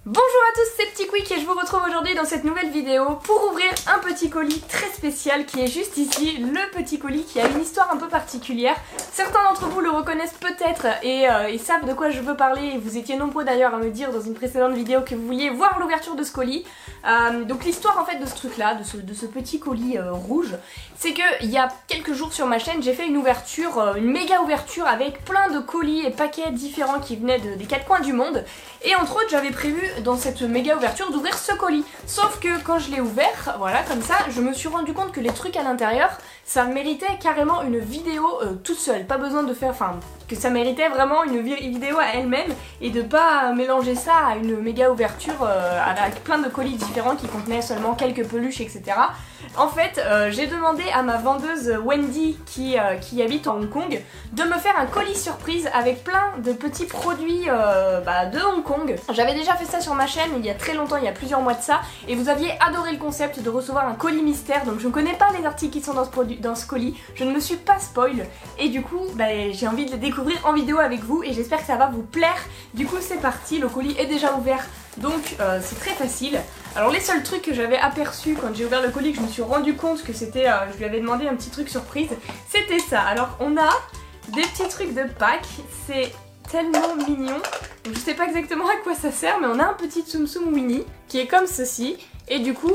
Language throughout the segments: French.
Bonjour à tous, c'est Petit Quick et je vous retrouve aujourd'hui dans cette nouvelle vidéo pour ouvrir un petit colis très spécial qui est juste ici, le petit colis qui a une histoire un peu particulière. Certains d'entre vous le reconnaissent peut-être et savent de quoi je veux parler, et vous étiez nombreux d'ailleurs à me dire dans une précédente vidéo que vous vouliez voir l'ouverture de ce colis. Donc l'histoire en fait de ce truc là, de ce petit colis rouge, c'est que il y a quelques jours sur ma chaîne j'ai fait une ouverture, une méga ouverture avec plein de colis et paquets différents qui venaient des quatre coins du monde. Et entre autres j'avais prévu dans cette méga ouverture d'ouvrir ce colis. Sauf que quand je l'ai ouvert, voilà comme ça, je me suis rendu compte que les trucs à l'intérieur, ça méritait carrément une vidéo toute seule. Pas besoin de faire, que ça méritait vraiment une vidéo à elle-même et de pas mélanger ça à une méga ouverture avec plein de colis différents qui contenaient seulement quelques peluches, etc. En fait, j'ai demandé à ma vendeuse Wendy qui habite en Hong Kong de me faire un colis surprise avec plein de petits produits de Hong Kong. J'avais déjà fait ça sur ma chaîne il y a très longtemps, il y a plusieurs mois de ça, et vous aviez adoré le concept de recevoir un colis mystère, donc je ne connais pas les articles qui sont dans ce colis, je ne me suis pas spoil, et du coup j'ai envie de les découvrir en vidéo avec vous et j'espère que ça va vous plaire. Du coup c'est parti, le colis est déjà ouvert, donc c'est très facile. Alors les seuls trucs que j'avais aperçus quand j'ai ouvert le colis, que je me suis rendu compte que c'était, je lui avais demandé un petit truc surprise, c'était ça. Alors on a des petits trucs de Pâques, c'est tellement mignon. Donc, je sais pas exactement à quoi ça sert, mais on a un petit Tsum Tsum Winnie qui est comme ceci. Et du coup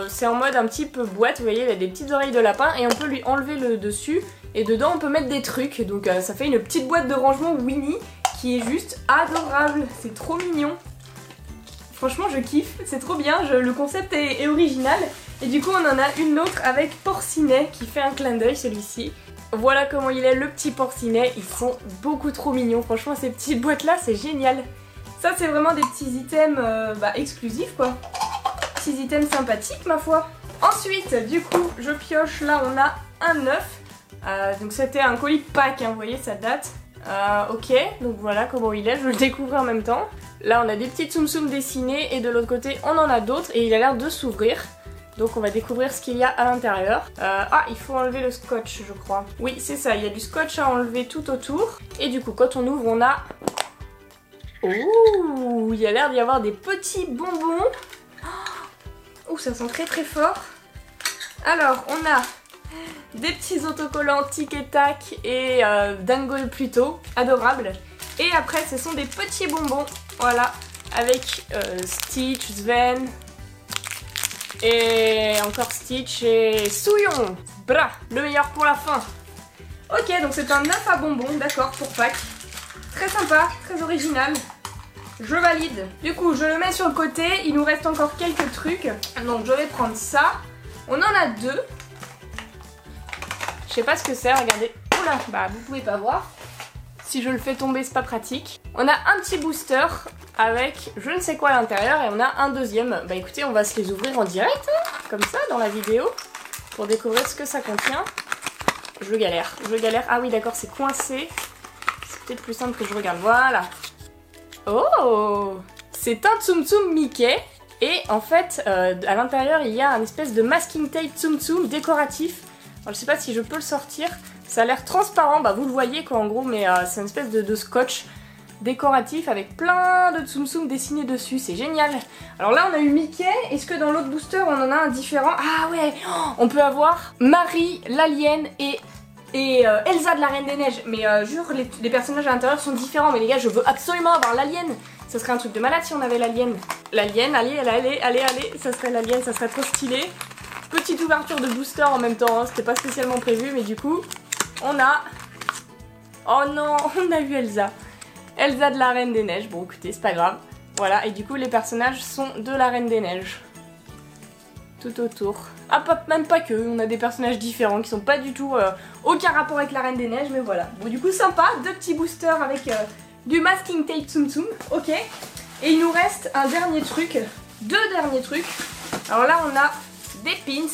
c'est en mode un petit peu boîte, vous voyez il a des petites oreilles de lapin et on peut lui enlever le dessus. Et dedans on peut mettre des trucs, donc ça fait une petite boîte de rangement Winnie qui est juste adorable, c'est trop mignon. Franchement je kiffe, c'est trop bien, le concept est original. Et du coup on en a une autre avec Porcinet qui fait un clin d'œil, celui-ci. Voilà comment il est le petit Porcinet, ils sont beaucoup trop mignons, franchement ces petites boîtes là c'est génial. Ça c'est vraiment des petits items exclusifs quoi, petits items sympathiques ma foi. Ensuite du coup je pioche, là on a un œuf, donc c'était un colis Pâques, hein, vous voyez ça date. Ok, donc voilà comment il est, je le découvre en même temps. Là on a des petits Tsum Tsum dessinés et de l'autre côté on en a d'autres et il a l'air de s'ouvrir. Donc on va découvrir ce qu'il y a à l'intérieur. Il faut enlever le scotch je crois. Oui c'est ça, il y a du scotch à enlever tout autour. Et du coup quand on ouvre on a... Ouh, il y a l'air d'y avoir des petits bonbons. Ouh, ça sent très très fort. Alors on a des petits autocollants Tic et Tac et Dingo et Pluto, adorables. Et après ce sont des petits bonbons, voilà, avec Stitch, Sven, et encore Stitch et Souillon. Bra, le meilleur pour la fin. Ok, donc c'est un œuf à bonbons, d'accord, pour Pâques. Très sympa, très original. Je valide. Du coup, je le mets sur le côté, il nous reste encore quelques trucs. Donc je vais prendre ça. On en a deux. Je sais pas ce que c'est, regardez. Oula, vous pouvez pas voir. Si je le fais tomber, c'est pas pratique. On a un petit booster avec je ne sais quoi à l'intérieur et on a un deuxième. Bah écoutez, on va se les ouvrir en direct, hein, comme ça, dans la vidéo, pour découvrir ce que ça contient. Je galère. Ah oui, d'accord, c'est coincé. C'est peut-être plus simple que je regarde. Voilà. Oh, c'est un Tsum Tsum Mickey. Et en fait, à l'intérieur, il y a un espèce de masking tape Tsum Tsum décoratif. Alors, je sais pas si je peux le sortir. Ça a l'air transparent, vous le voyez quoi en gros, mais c'est une espèce de scotch décoratif avec plein de Tsum Tsum dessinés dessus, c'est génial. Alors là on a eu Mickey, est-ce que dans l'autre booster on en a un différent? Ah ouais, on peut avoir Marie, l'alien et Elsa de la Reine des Neiges, mais jure les personnages à l'intérieur sont différents, mais les gars je veux absolument avoir l'alien. Ça serait un truc de malade si on avait l'alien. L'alien, allez, ça serait l'alien, ça serait trop stylé. Petite ouverture de booster en même temps, hein, c'était pas spécialement prévu, mais du coup on a... Oh non, on a eu Elsa. Elsa de la Reine des Neiges, bon écoutez, c'est pas grave. Voilà, et du coup les personnages sont de la Reine des Neiges. Tout autour. Ah, même pas que, on a des personnages différents qui sont pas du tout... aucun rapport avec la Reine des Neiges, mais voilà. Bon du coup sympa, deux petits boosters avec du masking tape Tsum Tsum, ok. Et il nous reste un dernier truc, deux derniers trucs. Alors là on a des pins.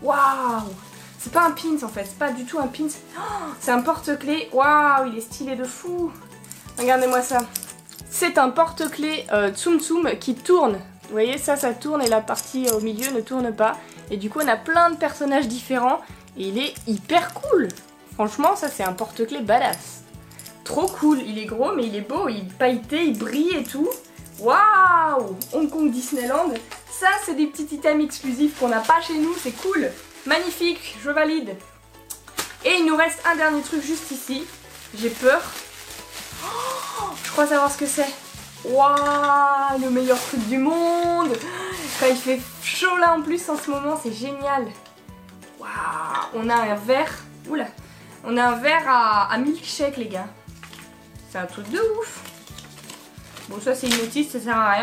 Waouh! C'est pas un pins en fait, c'est pas du tout un pins. Oh, c'est un porte-clés. Waouh, il est stylé de fou. Regardez-moi ça. C'est un porte-clés Tsum Tsum qui tourne. Vous voyez, ça tourne et la partie au milieu ne tourne pas. Et du coup, on a plein de personnages différents. Et il est hyper cool. Franchement, ça c'est un porte-clés badass. Trop cool. Il est gros, mais il est beau. Il est pailleté, il brille et tout. Waouh, Hong Kong Disneyland. Ça, c'est des petits items exclusifs qu'on n'a pas chez nous, c'est cool. Magnifique, je valide. Et il nous reste un dernier truc juste ici. J'ai peur. Oh, je crois savoir ce que c'est. Waouh, le meilleur truc du monde. Quand il fait chaud là en plus en ce moment, c'est génial. Waouh, on a un verre. Oula, on a un verre à milkshake les gars. C'est un truc de ouf. Bon, ça c'est une notice, ça sert à rien.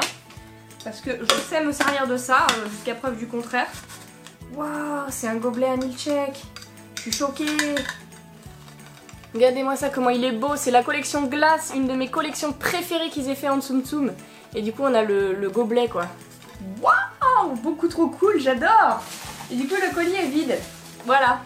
Parce que je sais me servir de ça jusqu'à preuve du contraire. Waouh, c'est un gobelet à milkshake. Je suis choquée. Regardez-moi ça, comment il est beau. C'est la collection glace, une de mes collections préférées qu'ils aient fait en Tsum Tsum. Et du coup, on a le gobelet quoi. Waouh, beaucoup trop cool, j'adore. Et du coup, le colis est vide. Voilà.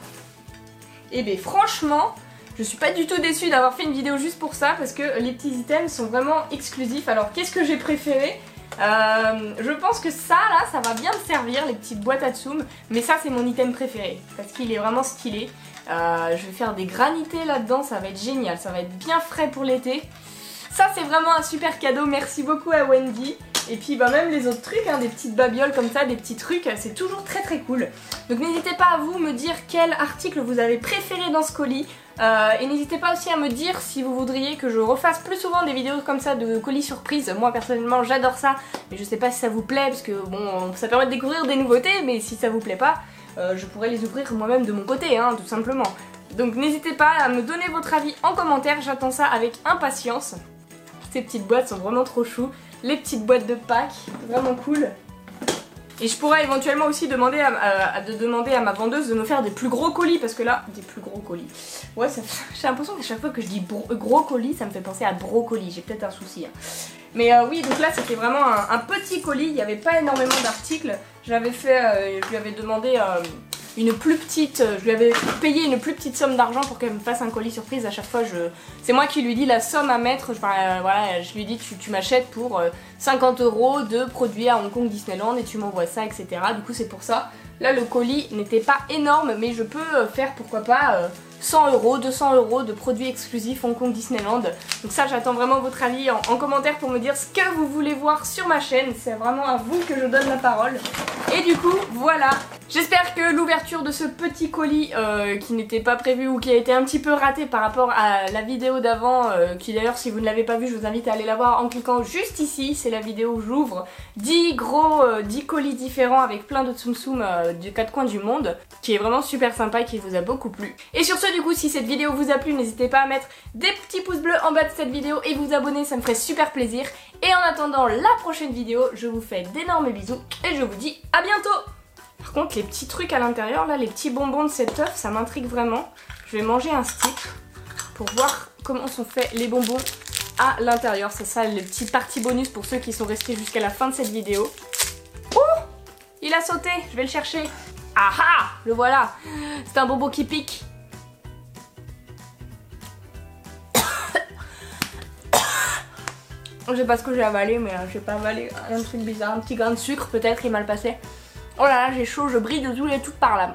Et bien, franchement, je suis pas du tout déçue d'avoir fait une vidéo juste pour ça parce que les petits items sont vraiment exclusifs. Alors, qu'est-ce que j'ai préféré ? Je pense que ça là, ça va bien me servir, les petites boîtes à Tsum. Mais ça, c'est mon item préféré parce qu'il est vraiment stylé. Je vais faire des granités là-dedans, ça va être génial, ça va être bien frais pour l'été. Ça c'est vraiment un super cadeau, merci beaucoup à Wendy. Et puis bah, même les autres trucs, hein, des petites babioles comme ça, des petits trucs, c'est toujours très très cool. Donc n'hésitez pas à vous me dire quel article vous avez préféré dans ce colis. Et n'hésitez pas aussi à me dire si vous voudriez que je refasse plus souvent des vidéos comme ça de colis surprises. Moi personnellement j'adore ça, mais je sais pas si ça vous plaît parce que bon, ça permet de découvrir des nouveautés, mais si ça vous plaît pas, je pourrais les ouvrir moi-même de mon côté, hein, tout simplement. Donc n'hésitez pas à me donner votre avis en commentaire, j'attends ça avec impatience. Ces petites boîtes sont vraiment trop chou. Les petites boîtes de Pâques, vraiment cool. Et je pourrais éventuellement aussi demander à ma vendeuse de me faire des plus gros colis, parce que là, des plus gros colis. Ouais, j'ai l'impression qu'à chaque fois que je dis gros colis, ça me fait penser à brocoli, j'ai peut-être un souci. Hein. Mais oui, donc là c'était vraiment un petit colis, il n'y avait pas énormément d'articles. Je lui avais demandé une plus petite, je lui avais payé une plus petite somme d'argent pour qu'elle me fasse un colis surprise. À chaque fois, c'est moi qui lui dis la somme à mettre. Voilà, je lui dis tu m'achètes pour 50 € de produits à Hong Kong Disneyland et tu m'envoies ça, etc. Du coup, c'est pour ça. Là, le colis n'était pas énorme, mais je peux faire pourquoi pas 100 €, 200 € de produits exclusifs Hong Kong Disneyland. Donc ça, j'attends vraiment votre avis en commentaire pour me dire ce que vous voulez voir sur ma chaîne. C'est vraiment à vous que je donne la parole. Et du coup, voilà. J'espère que l'ouverture de ce petit colis qui n'était pas prévu ou qui a été un petit peu raté par rapport à la vidéo d'avant, qui d'ailleurs si vous ne l'avez pas vue, je vous invite à aller la voir en cliquant juste ici. C'est la vidéo où j'ouvre 10 colis différents avec plein de Tsum Tsum des 4 coins du monde, qui est vraiment super sympa et qui vous a beaucoup plu. Et sur ce, du coup, si cette vidéo vous a plu, n'hésitez pas à mettre des petits pouces bleus en bas de cette vidéo et vous abonner, ça me ferait super plaisir. Et en attendant la prochaine vidéo, je vous fais d'énormes bisous et je vous dis à bientôt. Par contre, les petits trucs à l'intérieur, là, les petits bonbons de cet œuf, ça m'intrigue vraiment. Je vais manger un stick pour voir comment sont faits les bonbons à l'intérieur. C'est ça, les petites parties bonus pour ceux qui sont restés jusqu'à la fin de cette vidéo. Oh, il a sauté, je vais le chercher. Ah ah, le voilà. C'est un bonbon qui pique. Je sais pas ce que j'ai avalé, mais j'ai pas avalé un truc bizarre. Un petit grain de sucre peut-être, il est mal passé. Oh là là, j'ai chaud, je brille de tous les toutes par là.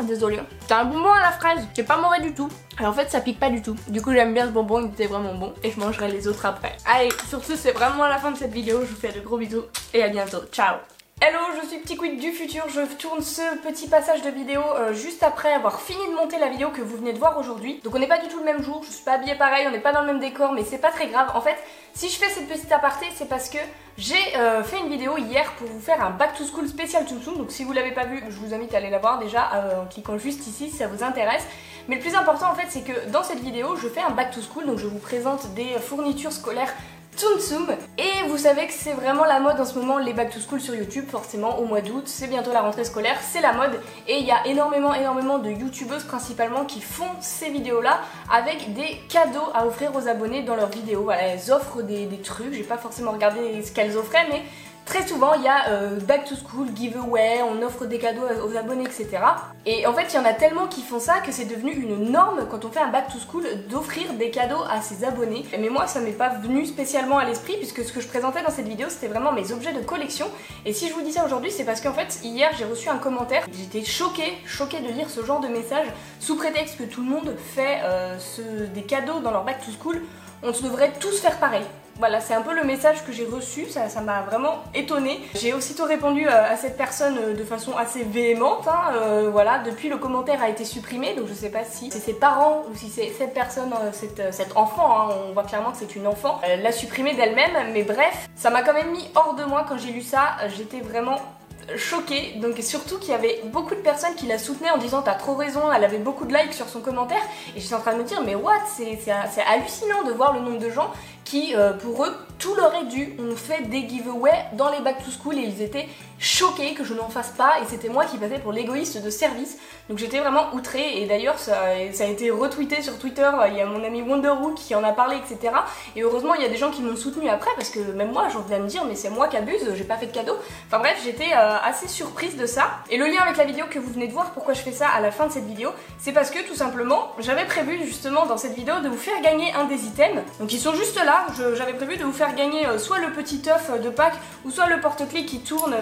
Désolée. C'est un bonbon à la fraise, c'est pas mauvais du tout. Et en fait, ça pique pas du tout. Du coup, j'aime bien ce bonbon, il était vraiment bon. Et je mangerai les autres après. Allez, sur ce, c'est vraiment la fin de cette vidéo. Je vous fais de gros bisous et à bientôt. Ciao. Hello, je suis Petit Quid du futur, je tourne ce petit passage de vidéo juste après avoir fini de monter la vidéo que vous venez de voir aujourd'hui. Donc on n'est pas du tout le même jour, je suis pas habillée pareil, on n'est pas dans le même décor, mais c'est pas très grave. En fait, si je fais cette petite aparté, c'est parce que j'ai fait une vidéo hier pour vous faire un back to school spécial Tsum Tsum. Donc si vous l'avez pas vu, je vous invite à aller la voir déjà en cliquant juste ici si ça vous intéresse. Mais le plus important en fait, c'est que dans cette vidéo, je fais un back to school, donc je vous présente des fournitures scolaires Tsum Tsum. Et vous savez que c'est vraiment la mode en ce moment, les back to school sur YouTube, forcément au mois d'août, c'est bientôt la rentrée scolaire, c'est la mode. Et il y a énormément de youtubeuses principalement qui font ces vidéos là avec des cadeaux à offrir aux abonnés dans leurs vidéos. Voilà, elles offrent des trucs, j'ai pas forcément regardé ce qu'elles offraient, mais très souvent il y a back to school, giveaway, on offre des cadeaux aux abonnés, etc. Et en fait il y en a tellement qui font ça que c'est devenu une norme quand on fait un back to school d'offrir des cadeaux à ses abonnés. Mais moi ça m'est pas venu spécialement à l'esprit puisque ce que je présentais dans cette vidéo c'était vraiment mes objets de collection. Et si je vous dis ça aujourd'hui c'est parce qu'en fait hier j'ai reçu un commentaire, j'étais choquée de lire ce genre de message sous prétexte que tout le monde fait des cadeaux dans leur back to school. On devrait tous faire pareil. Voilà, c'est un peu le message que j'ai reçu, ça m'a vraiment étonnée. J'ai aussitôt répondu à cette personne de façon assez véhémente, hein, voilà, depuis le commentaire a été supprimé, donc je sais pas si c'est ses parents ou si c'est cette personne, cet enfant, hein, on voit clairement que c'est une enfant, elle l'a supprimé d'elle-même, mais bref, ça m'a quand même mis hors de moi quand j'ai lu ça, j'étais vraiment choquée, donc surtout qu'il y avait beaucoup de personnes qui la soutenaient en disant t'as trop raison, elle avait beaucoup de likes sur son commentaire, et j'étais en train de me dire mais what, c'est hallucinant de voir le nombre de gens qui, pour eux, tout leur est dû. On fait des giveaways dans les back to school et ils étaient choqués que je n'en fasse pas et c'était moi qui passais pour l'égoïste de service. Donc j'étais vraiment outrée et d'ailleurs ça a été retweeté sur Twitter, il y a mon ami Wonderwoo qui en a parlé, etc. Et heureusement il y a des gens qui m'ont soutenu après parce que même moi j'en viens à me dire mais c'est moi qui abuse, j'ai pas fait de cadeau. Enfin bref, j'étais assez surprise de ça. Et le lien avec la vidéo que vous venez de voir, pourquoi je fais ça à la fin de cette vidéo, c'est parce que tout simplement j'avais prévu justement dans cette vidéo de vous faire gagner un des items. Donc ils sont juste là. J'avais prévu de vous faire gagner soit le petit œuf de Pâques ou soit le porte-clés qui tourne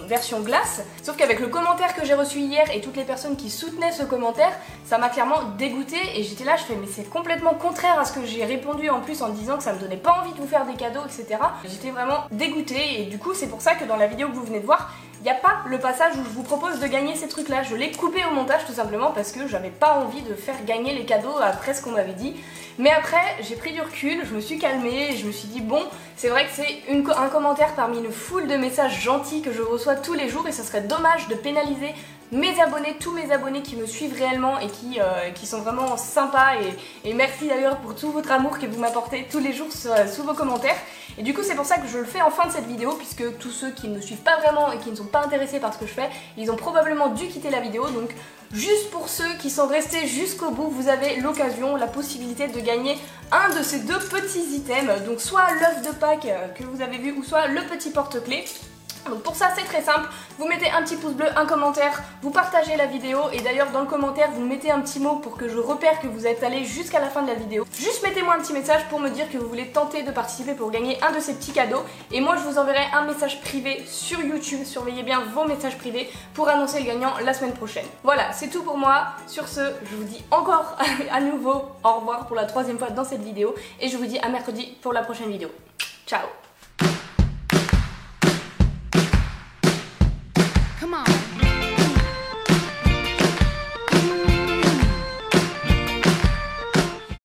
version glace. Sauf qu'avec le commentaire que j'ai reçu hier et toutes les personnes qui soutenaient ce commentaire, ça m'a clairement dégoûtée et j'étais là, je fais mais c'est complètement contraire à ce que j'ai répondu en plus en disant que ça me donnait pas envie de vous faire des cadeaux, etc. J'étais vraiment dégoûtée et du coup c'est pour ça que dans la vidéo que vous venez de voir, il n'y a pas le passage où je vous propose de gagner ces trucs là, je l'ai coupé au montage tout simplement parce que j'avais pas envie de faire gagner les cadeaux après ce qu'on m'avait dit. Mais après j'ai pris du recul, je me suis calmée et je me suis dit bon, c'est vrai que c'est un commentaire parmi une foule de messages gentils que je reçois tous les jours et ça serait dommage de pénaliser mes abonnés, tous mes abonnés qui me suivent réellement et qui sont vraiment sympas et merci d'ailleurs pour tout votre amour que vous m'apportez tous les jours sous vos commentaires. Et du coup c'est pour ça que je le fais en fin de cette vidéo puisque tous ceux qui ne me suivent pas vraiment et qui ne sont pas intéressés par ce que je fais, ils ont probablement dû quitter la vidéo. Donc juste pour ceux qui sont restés jusqu'au bout, vous avez l'occasion, la possibilité de gagner un de ces deux petits items. Donc soit l'œuf de Pâques que vous avez vu ou soit le petit porte-clés. Donc pour ça c'est très simple, vous mettez un petit pouce bleu, un commentaire, vous partagez la vidéo et d'ailleurs dans le commentaire vous mettez un petit mot pour que je repère que vous êtes allé jusqu'à la fin de la vidéo. Juste mettez-moi un petit message pour me dire que vous voulez tenter de participer pour gagner un de ces petits cadeaux et moi je vous enverrai un message privé sur YouTube, surveillez bien vos messages privés pour annoncer le gagnant la semaine prochaine. Voilà, c'est tout pour moi, sur ce je vous dis encore à nouveau au revoir pour la 3e fois dans cette vidéo et je vous dis à mercredi pour la prochaine vidéo. Ciao. Come on.